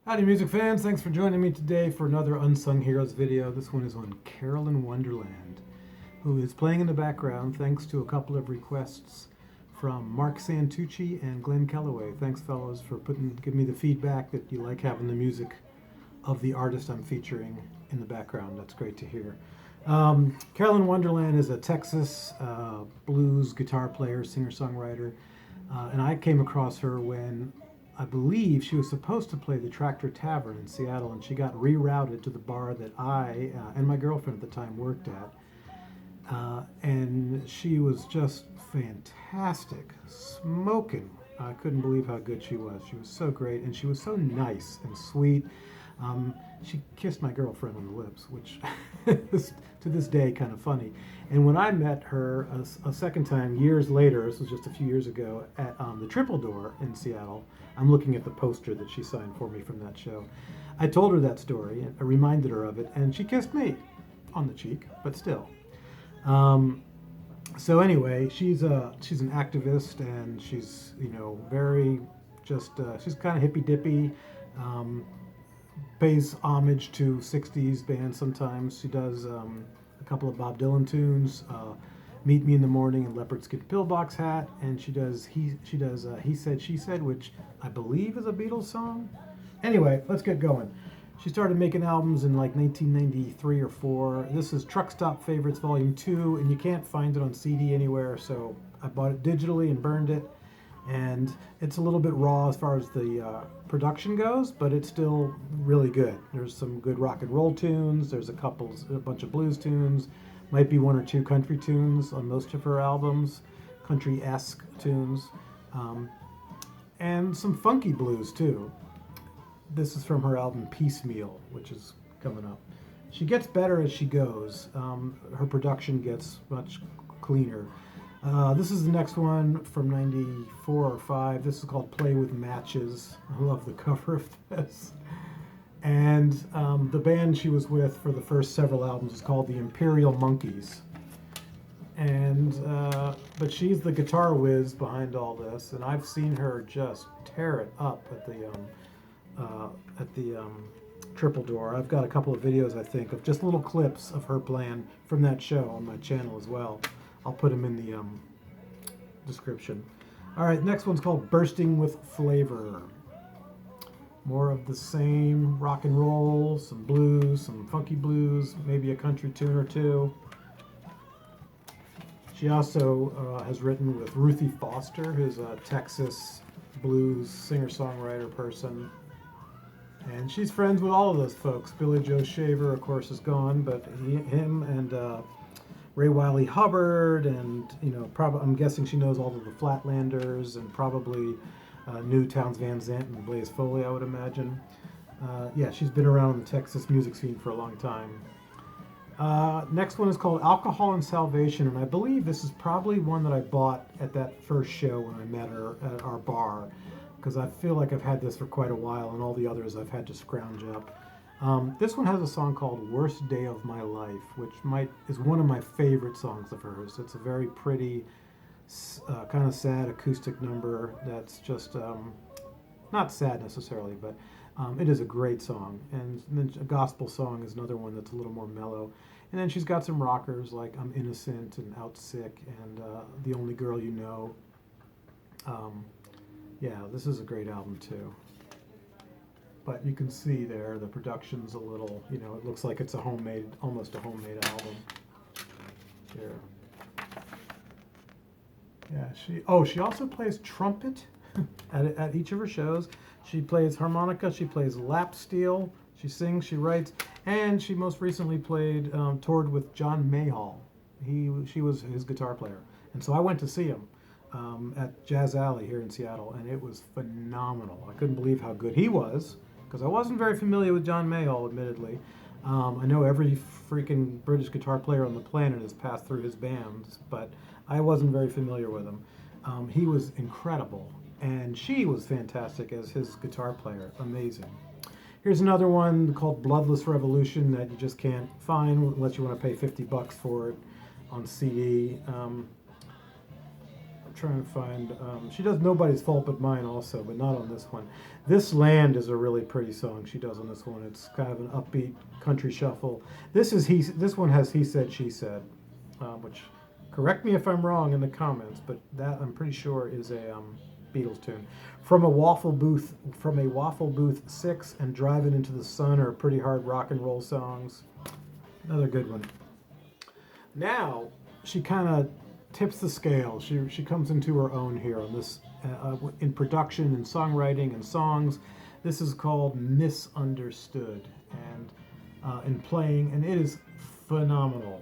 Howdy music fans, thanks for joining me today for another Unsung Heroes video. This one is on Carolyn Wonderland, who is playing in the background thanks to a couple of requests from Mark Santucci and Glenn Kellaway. Thanks fellows for giving me the feedback that you like having the music of the artist I'm featuring in the background. That's great to hear. Carolyn Wonderland is a Texas blues guitar player, singer-songwriter, and I came across her when I believe she was supposed to play the Tractor Tavern in Seattle, and she got rerouted to the bar that I and my girlfriend at the time worked at. And she was just fantastic, smoking. I couldn't believe how good she was. She was so great, and she was so nice and sweet. She kissed my girlfriend on the lips, which is to this day kind of funny. And when I met her a second time years later, this was just a few years ago, at the Triple Door in Seattle, I'm looking at the poster that she signed for me from that show. I told her that story, and I reminded her of it, and she kissed me on the cheek, but still. So anyway, she's an activist, and she's very she's kind of hippy dippy. Pays homage to 60s bands sometimes. She does a couple of Bob Dylan tunes, Meet Me in the Morning and Leopard Skin Pillbox Hat, and she does He Said, She Said, which I believe is a Beatles song. Anyway, let's get going. She started making albums in like 1993 or 4. This is Truck Stop Favorites Volume 2, and you can't find it on CD anywhere, so I bought it digitally and burned it. And it's a little bit raw as far as the production goes, but it's still really good. There's some good rock and roll tunes. There's a bunch of blues tunes. Might be one or two country tunes on most of her albums, country-esque tunes, and some funky blues too. This is from her album Piecemeal, which is coming up. She gets better as she goes. Her production gets much cleaner. This is the next one from 94 or 5. This is called Play With Matches. I love the cover of this. And the band she was with for the first several albums is called the Imperial Monkeys. And but she's the guitar whiz behind all this, and I've seen her just tear it up at the Triple Door. I've got a couple of videos, I think, of just little clips of her playing from that show on my channel as well. I'll put them in the description. All right, next one's called Bursting with Flavor. More of the same, rock and roll, some blues, some funky blues, maybe a country tune or two. She also has written with Ruthie Foster, who's a Texas blues singer-songwriter person. And she's friends with all of those folks. Billy Joe Shaver, of course, is gone, but him and Ray Wiley Hubbard, and I'm guessing she knows all of the Flatlanders, and probably knew Townes Van Zandt and Blaze Foley, I would imagine. Yeah, she's been around the Texas music scene for a long time. Next one is called Alcohol and Salvation, and I believe this is probably one that I bought at that first show when I met her at our bar, because I feel like I've had this for quite a while, and all the others I've had to scrounge up. This one has a song called Worst Day of My Life, which is one of my favorite songs of hers. It's a very pretty, kind of sad acoustic number that's just, not sad necessarily, but it is a great song. And then a gospel song is another one that's a little more mellow. And then she's got some rockers like I'm Innocent and Out Sick and The Only Girl You Know. Yeah, this is a great album too. But you can see there the production's a little, it looks like it's almost a homemade album. Here. Yeah, she also plays trumpet at each of her shows. She plays harmonica, she plays lap steel, she sings, she writes, and she most recently toured with John Mayall. She was his guitar player. And so I went to see him at Jazz Alley here in Seattle, and it was phenomenal. I couldn't believe how good he was, because I wasn't very familiar with John Mayall, admittedly. I know every freaking British guitar player on the planet has passed through his bands, but I wasn't very familiar with him. He was incredible, and she was fantastic as his guitar player. Amazing. Here's another one called Bloodless Revolution that you just can't find unless you want to pay $50 for it on CD. trying to find. She does Nobody's Fault But Mine also, but not on this one. This Land is a really pretty song she does on this one. It's kind of an upbeat country shuffle. This one has He Said, She Said, which, correct me if I'm wrong in the comments, but that I'm pretty sure is a Beatles tune. From a Waffle Booth 6 and Driving Into the Sun are pretty hard rock and roll songs. Another good one. Now she kind of tips the scale. She comes into her own here on this in production and songwriting and songs. This is called Misunderstood, and in playing, and it is phenomenal.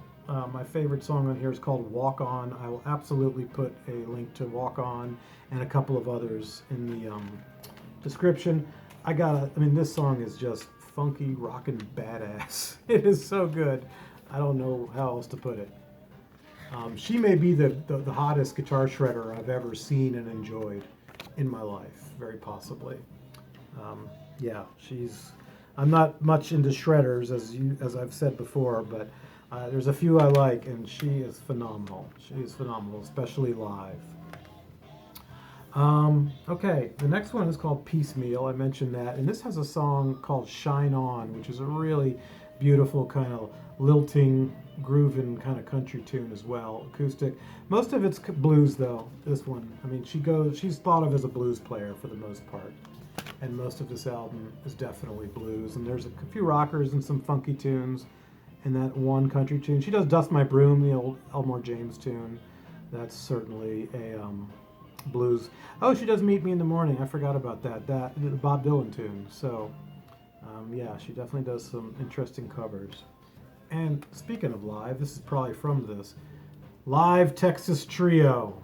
My favorite song on here is called Walk On. I will absolutely put a link to Walk On and a couple of others in the description. I mean, this song is just funky, rockin' badass. It is so good. I don't know how else to put it. She may be the hottest guitar shredder I've ever seen and enjoyed in my life, very possibly. Yeah, I'm not much into shredders, as I've said before, but there's a few I like, and she is phenomenal. She is phenomenal, especially live. Okay, the next one is called Piecemeal. I mentioned that, and this has a song called Shine On, which is a really beautiful kind of lilting, grooving kind of country tune as well, acoustic. Most of it's blues though, this one. I mean, she's thought of as a blues player for the most part, and most of this album is definitely blues, and there's a few rockers and some funky tunes in that one country tune. She does Dust My Broom, the old Elmore James tune. That's certainly a blues. Oh, she does Meet Me in the Morning. I forgot about that. The Bob Dylan tune. So, yeah, she definitely does some interesting covers. And speaking of live, this is probably from this Live Texas Trio.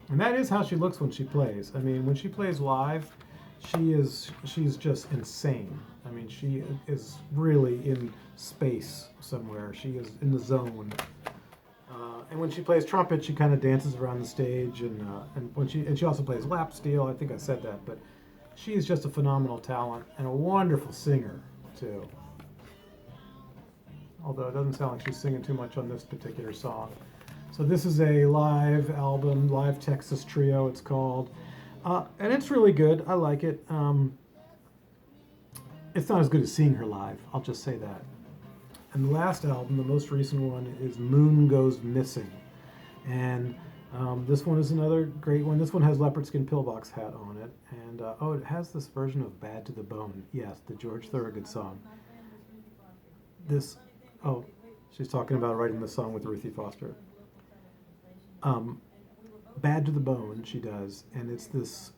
And that is how she looks when she plays. I mean, when she plays live, she's just insane. I mean, she is really in space somewhere. She is in the zone. And when she plays trumpet, she kind of dances around the stage, and she also plays lap steel. I think I said that, but she is just a phenomenal talent and a wonderful singer too. Although it doesn't sound like she's singing too much on this particular song. So this is a live album, Live Texas Trio it's called. And it's really good. I like it. It's not as good as seeing her live, I'll just say that. And the last album, the most recent one, is Moon Goes Missing. And this one is another great one. This one has Leopard Skin Pillbox Hat on it. And, it has this version of Bad to the Bone. Yes, the George Thorogood song. She's talking about writing the song with Ruthie Foster. Bad to the Bone, she does. And it's this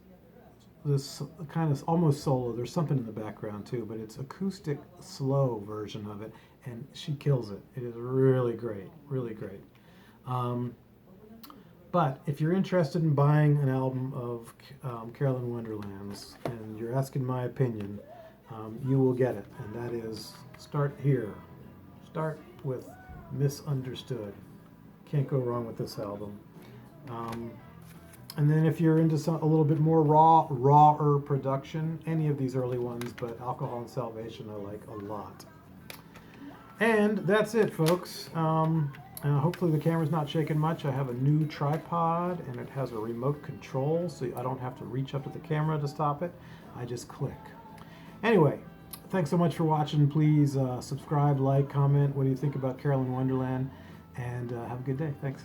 kind of almost solo. There's something in the background too, but it's acoustic, slow version of it, and she kills it. It is really great, really great. But if you're interested in buying an album of Carolyn Wonderland's, and you're asking my opinion, you will get it, and that is start here. Start with Misunderstood. Can't go wrong with this album. And then if you're into a little bit more rawer production, any of these early ones, but Alcohol and Salvation I like a lot. And that's it, folks. Hopefully the camera's not shaking much. I have a new tripod, and it has a remote control, so I don't have to reach up to the camera to stop it. I just click. Anyway, thanks so much for watching. Please subscribe, like, comment. What do you think about Carolyn Wonderland? And have a good day. Thanks.